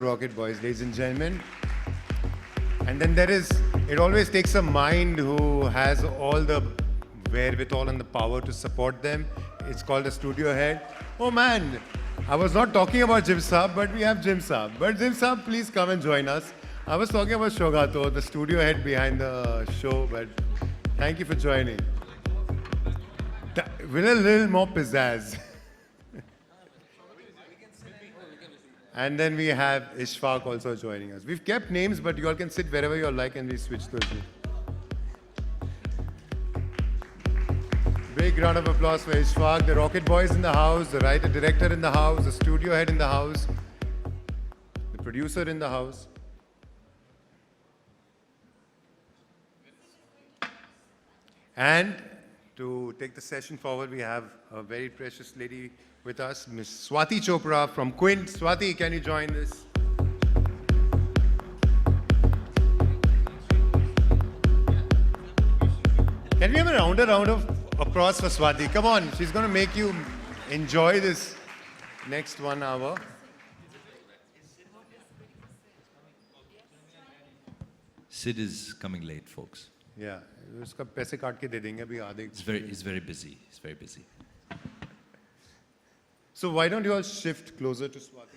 Rocket Boys, ladies and gentlemen. And then there is, it always takes a mind who has all the wherewithal and the power to support them. It's called a studio head. Oh man, I was not talking about Jim Saab, but we have Jim Saab. But Jim Saab, please come and join us. I was talking about Shogato, the studio head behind the show, but thank you for joining. With a little more pizzazz. And then we have Ishfaq also joining us. We've kept names, but you all can sit wherever you all like and we switch those names. Big round of applause for Ishfaq, the Rocket Boys in the house, the writer director in the house, the studio head in the house, the producer in the house. And to take the session forward, we have a very precious lady with us, Miss Swati Chopra from Quint. Swati, can you join this? Can we have a round of applause for Swati? Come on, she's going to make you enjoy this next 1 hour. Sid is coming late, folks. Yeah, उसका पैसे काट के दे देंगे अभी आधे. He's very busy. He's very busy. So why don't you all shift closer to Swati?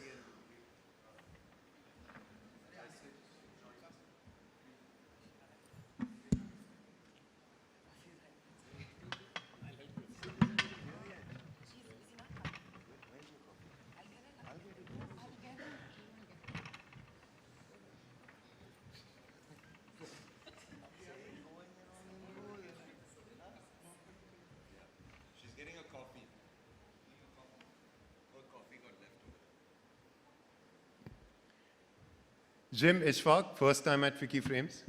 Jim, Ishfaq, first time at FICCI Frames?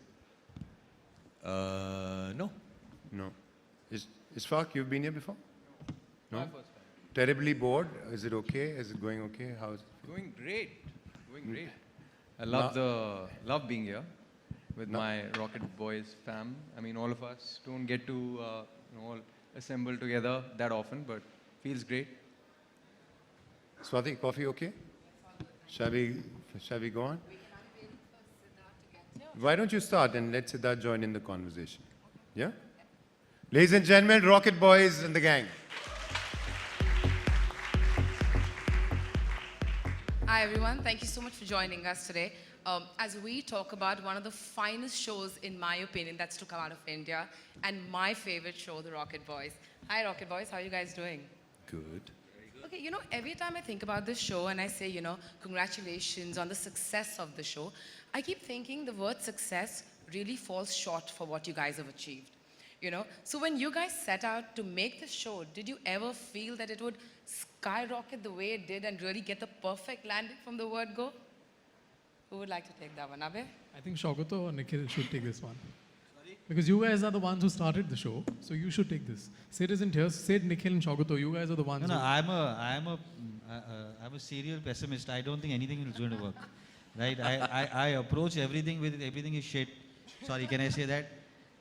No. No. Ishfaq, you've been here before? No? My first time. Terribly bored? Is it okay? Is it going okay? How's it? Going great. Going great. I love being here with my Rocket Boys fam. I mean, all of us don't get to all assemble together that often, but feels great. Swati, coffee okay? Shall we go on? Why don't you start and let Siddharth join in the conversation? Yeah? Ladies and gentlemen, Rocket Boys and the gang. Hi everyone, thank you so much for joining us today. As we talk about one of the finest shows, in my opinion, that's to come out of India, and my favorite show, the Rocket Boys. Hi Rocket Boys, how are you guys doing? Good. Okay, every time I think about this show and I say, congratulations on the success of the show, I keep thinking the word success really falls short for what you guys have achieved. So when you guys set out to make this show, did you ever feel that it would skyrocket the way it did and really get the perfect landing from the word go? Who would like to take that one? Abe? I think Shogato or Nikhil should take this one. Because you guys are the ones who started the show, so you should take this. Sid isn't here. Sid, Nikhil, and Shogato, you guys are the ones. No, I'm a serial pessimist. I don't think anything is going to work, right? I approach everything with everything is shit. Sorry, can I say that?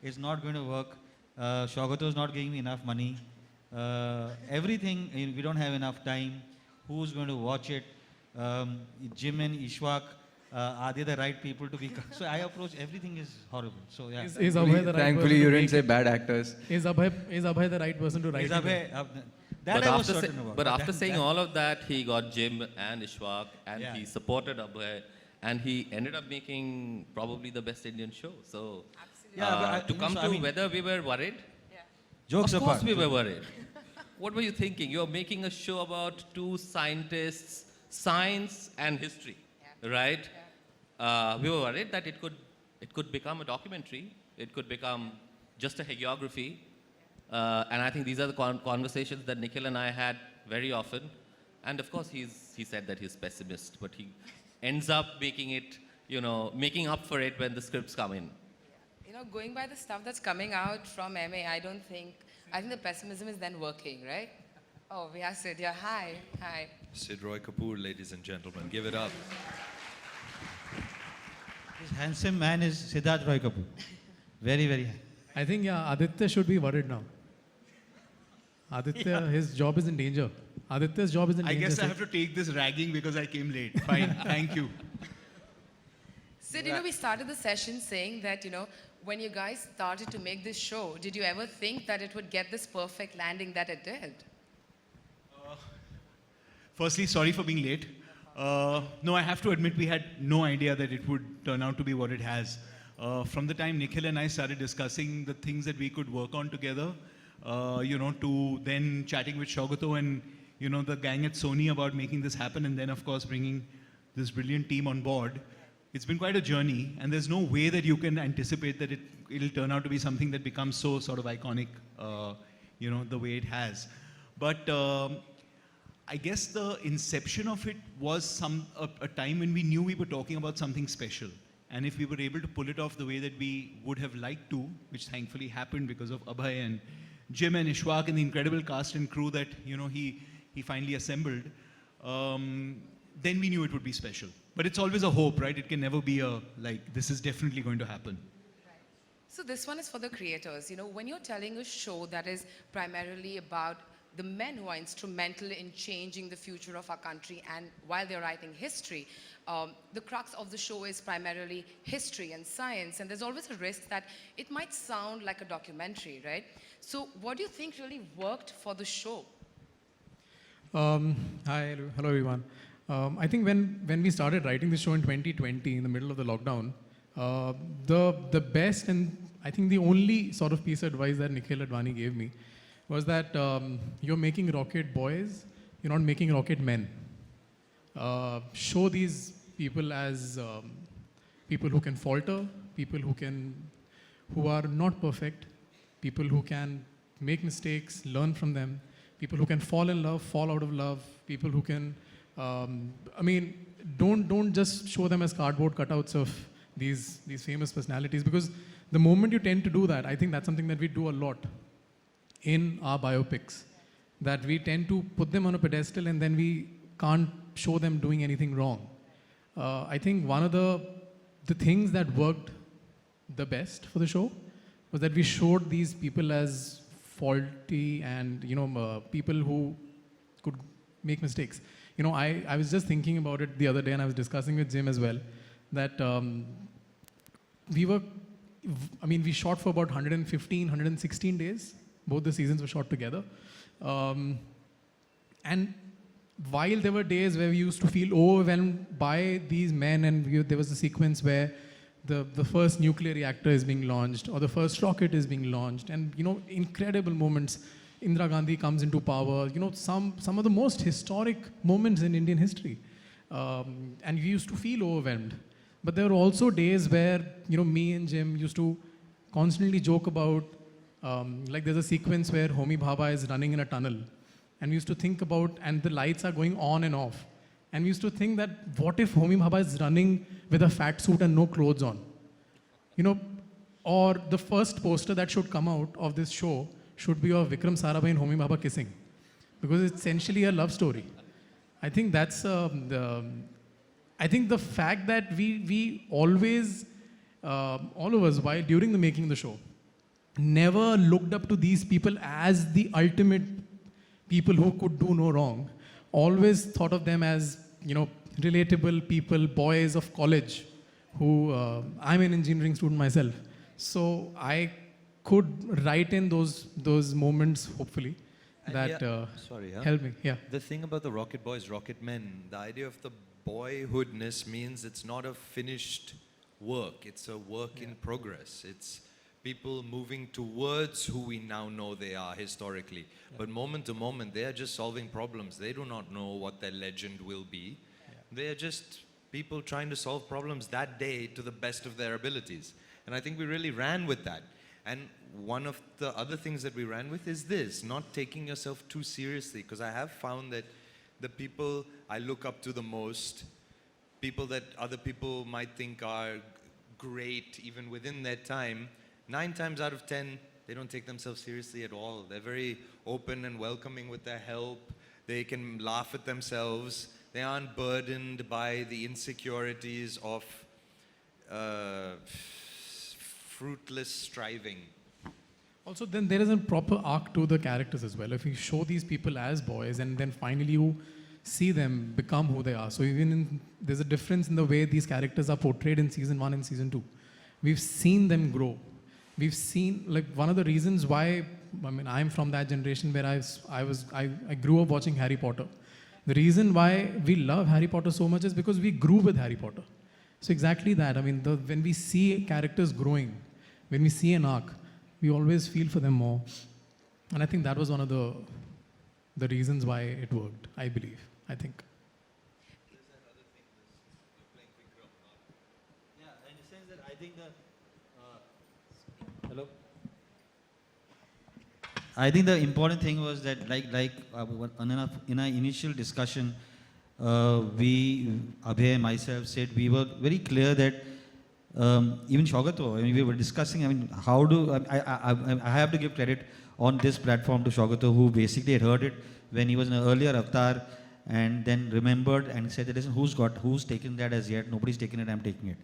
It's not going to work. Shogato is not giving me enough money. Everything, we don't have enough time. Who's going to watch it? Jim and Ishfaq. Are they the right people to be? So I approach everything is horrible. So yeah. Is Abhay the right Thankfully, person you to didn't make say it? bad actors. Is Abhay the right person to write Is it? Abhay, that But I was after, certain about. but after saying all of that, he got Jim and Ishfaq, and Yeah. he supported Abhay, and he ended up making probably the best Indian show. So, Yeah, but to come so, to I mean, whether we were worried, jokes of course apart. we were worried. What were you thinking? You're making a show about two scientists, science and history, right? We were worried that it could become a documentary. It could become just a hagiography. And I think these are the conversations that Nikhil and I had very often. And of course, he said that he's pessimist, but he ends up making it, making up for it when the scripts come in. Going by the stuff that's coming out from MA, I think the pessimism is then working, right? Oh, we have Sid here. Hi. Sid Roy Kapur, ladies and gentlemen. Give it up. This handsome man is Siddharth Roy Kapur. Very, very. I think Aditya should be worried now. Aditya, his job is in danger. Aditya's job is in I danger. guess I have to take this ragging because I came late. Fine, thank you. Sid, we started the session saying that, when you guys started to make this show, did you ever think that it would get this perfect landing that it did? Firstly, sorry for being late. No, I have to admit we had no idea that it would turn out to be what it has. From the time Nikhil and I started discussing the things that we could work on together, to then chatting with Shogato and, the gang at Sony about making this happen, and then, of course, bringing this brilliant team on board. It's been quite a journey, and there's no way that you can anticipate that it'll turn out to be something that becomes so sort of iconic, the way it has. But I guess the inception of it was a time when we knew we were talking about something special. And if we were able to pull it off the way that we would have liked to, which thankfully happened because of Abhay and Jim and Ishwak and the incredible cast and crew that, he finally assembled, then we knew it would be special. But it's always a hope, right? It can never be this is definitely going to happen. So this one is for the creators. When you're telling a show that is primarily about the men who are instrumental in changing the future of our country, and while they're writing history, the crux of the show is primarily history and science, and there's always a risk that it might sound like a documentary, right? So what do you think really worked for the show? Hi, hello everyone. I think when we started writing the show in 2020, in the middle of the lockdown, the best and I think the only sort of piece of advice that Nikhil Advani gave me was that you're making rocket boys, you're not making rocket men. Show these people as people who can falter, people who are not perfect, people who can make mistakes, learn from them, people who can fall in love, fall out of love, people who can, don't just show them as cardboard cutouts of these famous personalities, because the moment you tend to do that, I think that's something that we do a lot in our biopics, that we tend to put them on a pedestal and then we can't show them doing anything wrong. I think one of the things that worked the best for the show was that we showed these people as faulty and people who could make mistakes. I was just thinking about it the other day, and I was discussing with Jim as well, that we shot for about 115, 116 days. Both the seasons were shot together. And while there were days where we used to feel overwhelmed by these men, and there was a sequence where the first nuclear reactor is being launched, or the first rocket is being launched, and incredible moments. Indira Gandhi comes into power, some of the most historic moments in Indian history. And we used to feel overwhelmed. But there were also days where, me and Jim used to constantly joke about, there's a sequence where Homi Bhabha is running in a tunnel. And we used to think about, and the lights are going on and off. And we used to think that, what if Homi Bhabha is running with a fat suit and no clothes on? Or the first poster that should come out of this show should be of Vikram Sarabhai and Homi Bhabha kissing. Because it's essentially a love story. I think that's I think the fact that we always, all of us, while during the making of the show, never looked up to these people as the ultimate people who could do no wrong. Always thought of them as, relatable people, boys of college, who, I'm an engineering student myself. So I could write in those moments, hopefully, And that help me. Yeah. The thing about the Rocket Boys, Rocket Men, the idea of the boyhoodness means it's not a finished work. It's a work in progress. It's people moving towards who we now know they are historically. But moment to moment, they are just solving problems. They do not know what their legend will be. They are just people trying to solve problems that day to the best of their abilities. And I think we really ran with that. And one of the other things that we ran with is this, not taking yourself too seriously, because I have found that the people I look up to the most, people that other people might think are great even within their time, 9 times out of 10, they don't take themselves seriously at all. They're very open and welcoming with their help. They can laugh at themselves. They aren't burdened by the insecurities of fruitless striving. Also, then there is a proper arc to the characters as well. If you show these people as boys and then finally you see them become who they are. So there's a difference in the way these characters are portrayed in season 1 and season 2. We've seen them grow. We've seen, like, one of the reasons why, I mean, I'm from that generation where I grew up watching Harry Potter. The reason why we love Harry Potter so much is because we grew with Harry Potter. So exactly that. I mean, when we see characters growing, when we see an arc, we always feel for them more. And I think that was one of the reasons why it worked, I believe, I think. Yeah, in the sense that I think hello. I think the important thing was that, in our initial discussion, Abhay and myself said we were very clear that even Shaugato, I mean, we were discussing. I mean, how do I have to give credit on this platform to Shaugato, who basically had heard it when he was in an earlier avatar, and then remembered and said, "Listen, who's taken that as yet? Nobody's taken it. I'm taking it."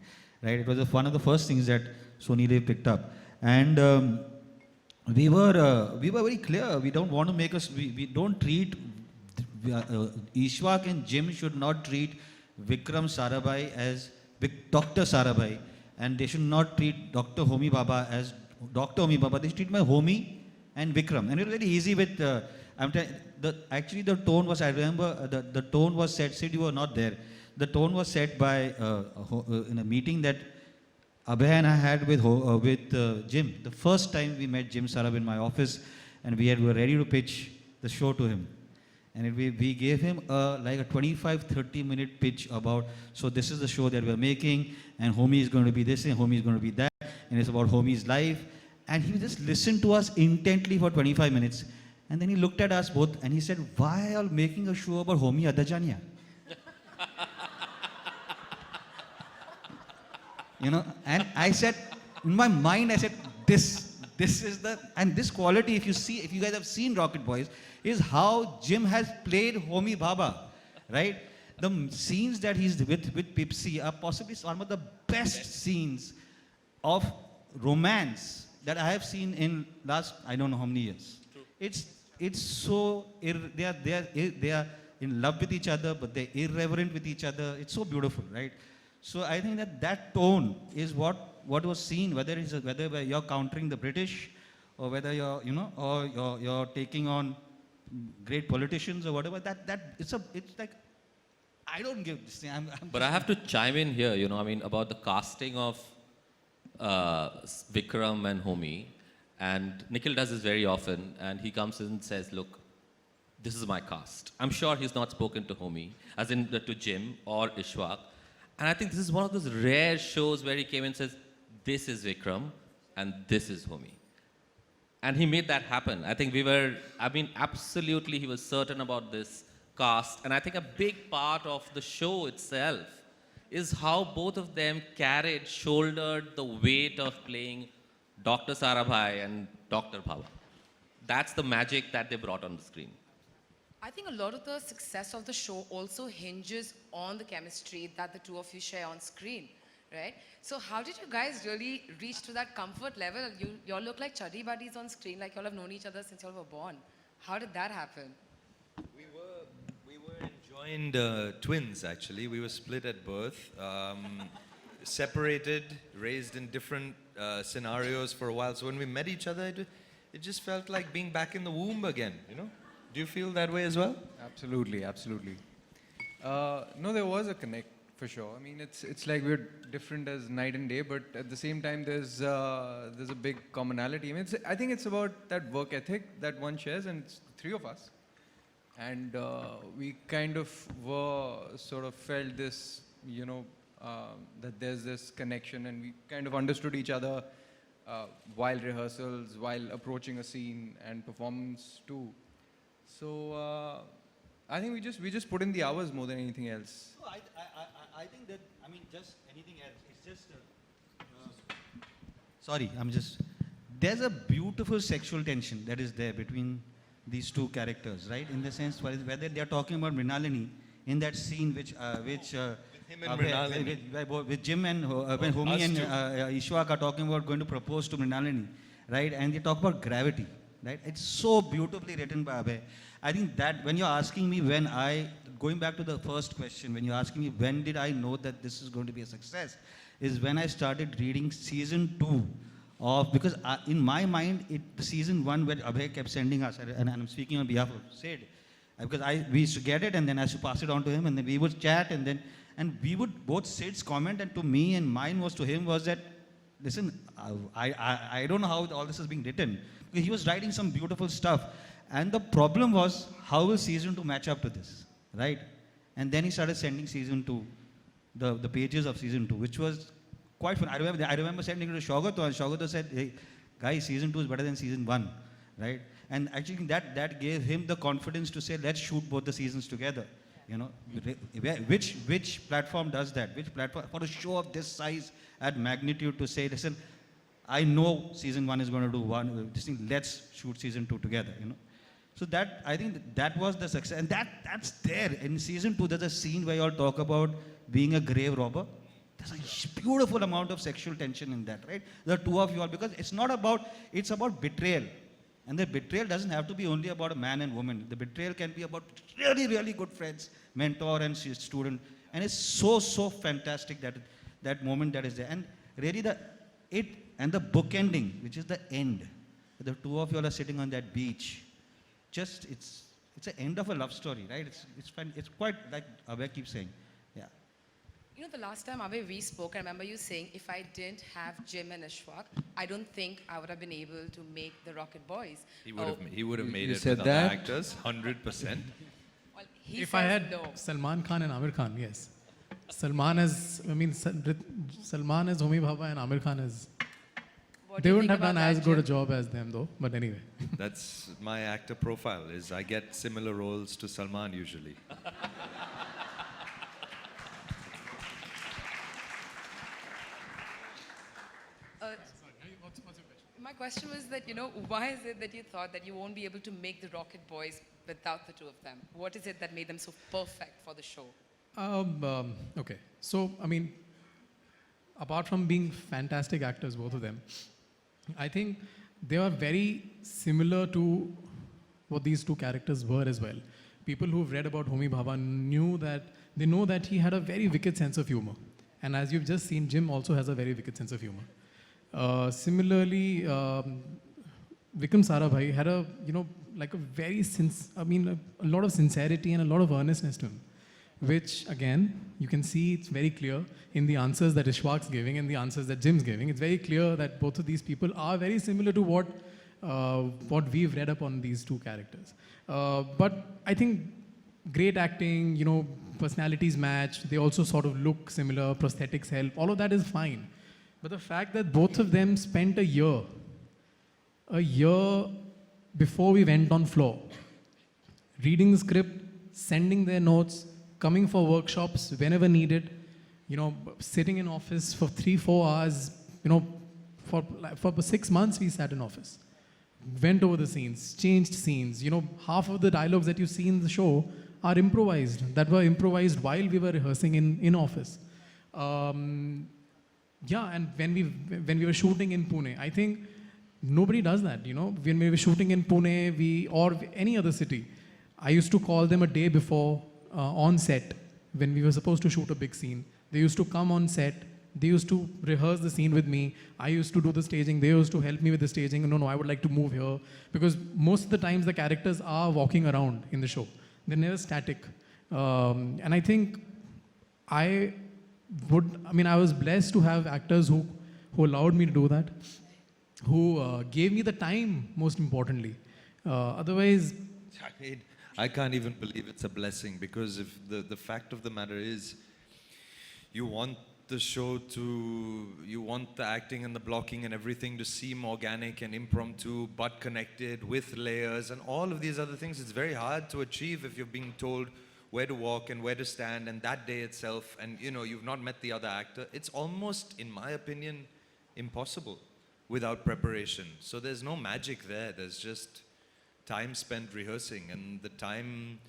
Right? It was one of the first things that Sony Dev picked up, and we were very clear. We don't want to make us. We don't treat Ishwak and Jim should not treat Vikram Sarabhai as Dr. Sarabhai, and they should not treat Dr. Homi Baba as Dr. Homi Baba. They should treat my homie and Vikram. And it was very easy with. Actually, the tone was. I remember the tone was set. Sid, you were not there. The tone was set by in a meeting that Abhay and I had with Jim. The first time we met Jim Sarabh in my office, and we were ready to pitch the show to him. And we gave him like a 25-30 minute pitch about, so this is the show that we're making, and Homie is going to be this, and Homie is going to be that, and it's about Homie's life. And he just listened to us intently for 25 minutes. And then he looked at us both and he said, "Why are you making a show about Homie Adajania?" You know, and I said, in my mind, I said, this is and this quality, if you guys have seen Rocket Boys, is how Jim has played Homi Baba, right? The scenes that he's with Pipsy are possibly some of the best scenes of romance that I have seen in last, I don't know how many years. True. It's so, they are in love with each other, but they're irreverent with each other. It's so beautiful, right? So I think that tone is what was seen, whether you're countering the British, or whether you're taking on great politicians or whatever. It's like, I don't give this thing. But I have to chime in here, about the casting of Vikram and Homi. And Nikhil does this very often, and he comes in and says, "Look, this is my cast." I'm sure he's not spoken to Homi, as in to Jim or Ishwak. And I think this is one of those rare shows where he came and says, "This is Vikram and this is Homi." And he made that happen. I think absolutely he was certain about this cast. And I think a big part of the show itself is how both of them shouldered the weight of playing Dr. Sarabhai and Dr. Bhava. That's the magic that they brought on the screen. I think a lot of the success of the show also hinges on the chemistry that the two of you share on screen, right? So how did you guys really reach to that comfort level? You all look like chuddy buddies on screen, like you all have known each other since you all were born. How did that happen? We were enjoined twins, actually. We were split at birth, separated, raised in different scenarios for a while. So when we met each other, it just felt like being back in the womb again, Do you feel that way as well? Absolutely. No, there was a connect for sure. I mean, it's like we're different as night and day, but at the same time, there's a big commonality. I mean, I think it's about that work ethic that one shares, and it's the three of us. And we kind of felt this, that there's this connection, and we kind of understood each other while rehearsals, while approaching a scene and performance too. So I think we just put in the hours more than anything else. No, I think that, just anything else. It's just, there's a beautiful sexual tension that is there between these two characters, right? In the sense, whether they're talking about Mrinalini in that scene with him and Mrinalini. With Jim and when Homi and Ishwak are talking about going to propose to Mrinalini, right? And they talk about gravity, right? It's so beautifully written by Abhay. I think that when you're asking me when I going back to the first question, when you're asking me when did I know that this is going to be a success, is when I started reading season 2 of, because in my mind, the season 1 where Abhay kept sending us, and I'm speaking on behalf of Sid, because we used to get it and then I used to pass it on to him, and then we would chat, and we would both Sid's comment, and to me and mine was to him was that, listen, I don't know how all this is being written. He was writing some beautiful stuff. And the problem was, how will season 2 match up to this, right? And then he started sending season 2, the pages of season 2, which was quite fun. I remember sending it to Shaugato, and Shaugato said, hey, guys, season 2 is better than season 1, right? And actually that gave him the confidence to say, let's shoot both the seasons together. You know, which platform does that? Which platform, for a show of this size and magnitude, to say, listen, I know season 1 is going to do this thing, let's shoot season 2 together, you know. So that, I think that was the success. And that's there. In season 2, there's a scene where you all talk about being a grave robber. There's a beautiful amount of sexual tension in that, right? The two of you all, because it's about betrayal. And the betrayal doesn't have to be only about a man and woman. The betrayal can be about really, really good friends, mentor and student. And it's so fantastic that moment that is there. And really the book ending, which is the end. The two of you all are sitting on that beach. Just, it's the end of a love story, right? It's fun. It's quite like Abhay keeps saying. Yeah. You know, the last time, Abhay, we spoke, I remember you saying, if I didn't have Jim and Ishwak, I don't think I would have been able to make the Rocket Boys. He would have made you it said with other that? actors, 100%. Well, he If I says had no. Salman Khan and Amir Khan, yes. Salman as Homi Bhabha and Amir Khan as... What do They you wouldn't think have done about as that, good a Jim? job as them though, but anyway. That's my actor profile, is I get similar roles to Salman usually. My question was that, you know, why is it that you thought that you won't be able to make the Rocket Boys without the two of them? What is it that made them so perfect for the show? Okay, so I mean, apart from being fantastic actors, both of them, I think they are very similar to what these two characters were as well. People who've read about Homi Bhabha know that he had a very wicked sense of humor. And as you've just seen, Jim also has a very wicked sense of humor. Similarly, Vikram Sarabhai had a lot of sincerity and a lot of earnestness to him, which again, you can see it's very clear in the answers that Ishwak's giving and the answers that Jim's giving. It's very clear that both of these people are very similar to what we've read upon these two characters. But I think great acting, you know, personalities match, they also sort of look similar, prosthetics help, all of that is fine. But the fact that both of them spent a year before we went on floor, reading the script, sending their notes, coming for workshops whenever needed, you know, sitting in office for 3-4 hours, you know, for 6 months we sat in office. Went over the scenes, changed scenes, you know, half of the dialogues that you see in the show are improvised, that were improvised while we were rehearsing in office. Yeah, and when we were shooting in Pune, I think nobody does that, you know. When we were shooting in Pune, or any other city, I used to call them a day before on set when we were supposed to shoot a big scene. They used to come on set, they used to rehearse the scene with me, I used to do the staging, they used to help me with the staging. No, I would like to move here. Because most of the times the characters are walking around in the show. They're never static. And I think I was blessed to have actors who allowed me to do that, who gave me the time, most importantly. Otherwise... I mean, I can't even believe it's a blessing, because if the fact of the matter is, you want the show you want the acting and the blocking and everything to seem organic and impromptu, but connected with layers and all of these other things. It's very hard to achieve if you're being told where to walk and where to stand, and that day itself, and you know, you've not met the other actor. It's almost, in my opinion, impossible without preparation. So there's no magic there. There's just time spent rehearsing, and the time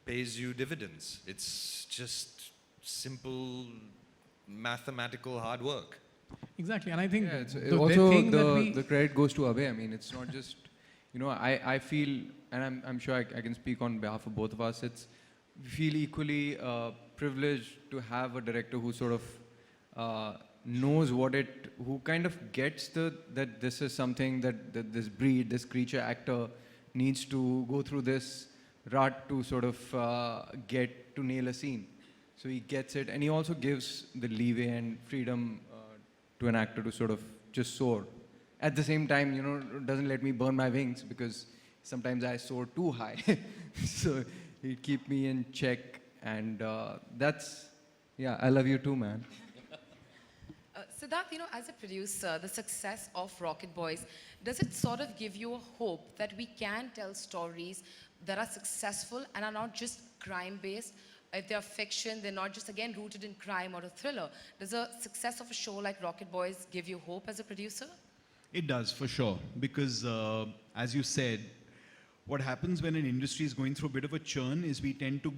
pays you dividends. It's just simple mathematical hard work. Exactly, and I think the credit goes to Abhay. I mean, it's not just, you know, I feel, and I'm sure I can speak on behalf of both of us, it's we feel equally privileged to have a director who sort of knows who kind of gets that this is something that this breed, this creature actor needs to go through this rut to sort of get to nail a scene. So he gets it, and he also gives the leeway and freedom to an actor to sort of just soar. At the same time, doesn't let me burn my wings, because sometimes I soar too high. So he'd keep me in check, and yeah, I love you too, man. Siddharth, as a producer, the success of Rocket Boys, does it sort of give you a hope that we can tell stories that are successful and are not just crime-based? If they're fiction, they're not just, again, rooted in crime or a thriller. Does the success of a show like Rocket Boys give you hope as a producer? It does, for sure. Because, as you said, what happens when an industry is going through a bit of a churn is we tend to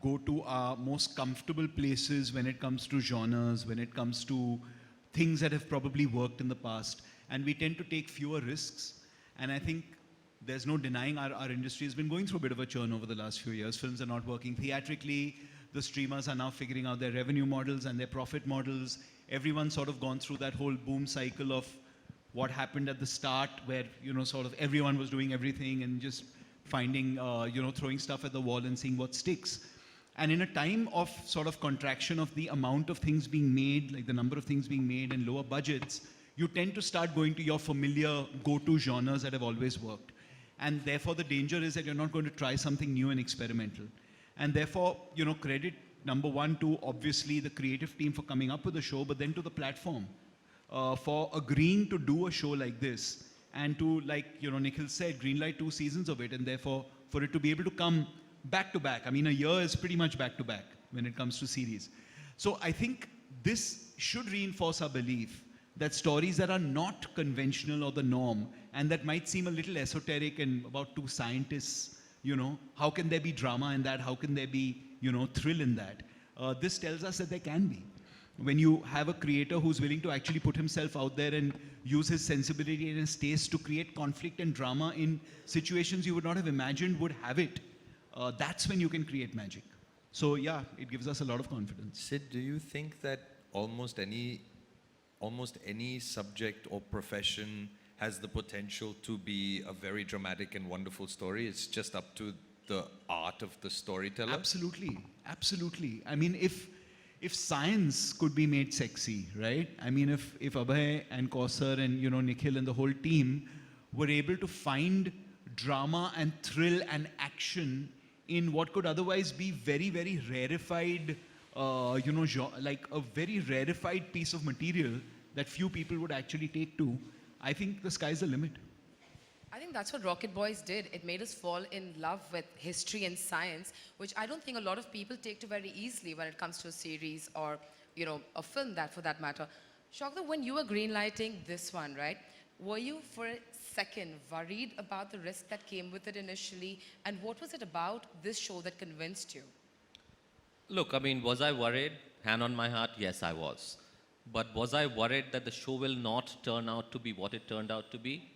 go to our most comfortable places when it comes to genres, when it comes to things that have probably worked in the past. And we tend to take fewer risks. And I think there's no denying our industry has been going through a bit of a churn over the last few years. Films are not working theatrically. The streamers are now figuring out their revenue models and their profit models. Everyone's sort of gone through that whole boom cycle of what happened at the start, where, sort of everyone was doing everything and just finding, throwing stuff at the wall and seeing what sticks. And in a time of sort of contraction of the amount of things being made, like the number of things being made and lower budgets, you tend to start going to your familiar go-to genres that have always worked. And therefore, the danger is that you're not going to try something new and experimental. And therefore, credit number one to obviously the creative team for coming up with the show, but then to the platform for agreeing to do a show like this and to, like Nikhil said, greenlight 2 seasons of it, and therefore for it to be able to come back to back. I mean, a year is pretty much back to back when it comes to series. So I think this should reinforce our belief that stories that are not conventional or the norm, and that might seem a little esoteric and about 2 scientists, how can there be drama in that? How can there be, thrill in that? This tells us that there can be. When you have a creator who's willing to actually put himself out there and use his sensibility and his taste to create conflict and drama in situations you would not have imagined would have it, that's when you can create magic. So yeah, it gives us a lot of confidence. Sid, do you think that almost any subject or profession has the potential to be a very dramatic and wonderful story? It's just up to the art of the storyteller? Absolutely, absolutely. I mean, if science could be made sexy, right? I mean, if Abhay and Kausar and Nikhil and the whole team were able to find drama and thrill and action in what could otherwise be very, very rarefied, like a very rarefied piece of material that few people would actually take to, I think the sky's the limit. I think that's what Rocket Boys did. It made us fall in love with history and science, which I don't think a lot of people take to very easily when it comes to a series or, a film that for that matter. Shogda, when you were greenlighting this one, right, were you for a second worried about the risk that came with it initially? And what was it about this show that convinced you? Look, I mean, was I worried? Hand on my heart, yes, I was. But was I worried that the show will not turn out to be what it turned out to be?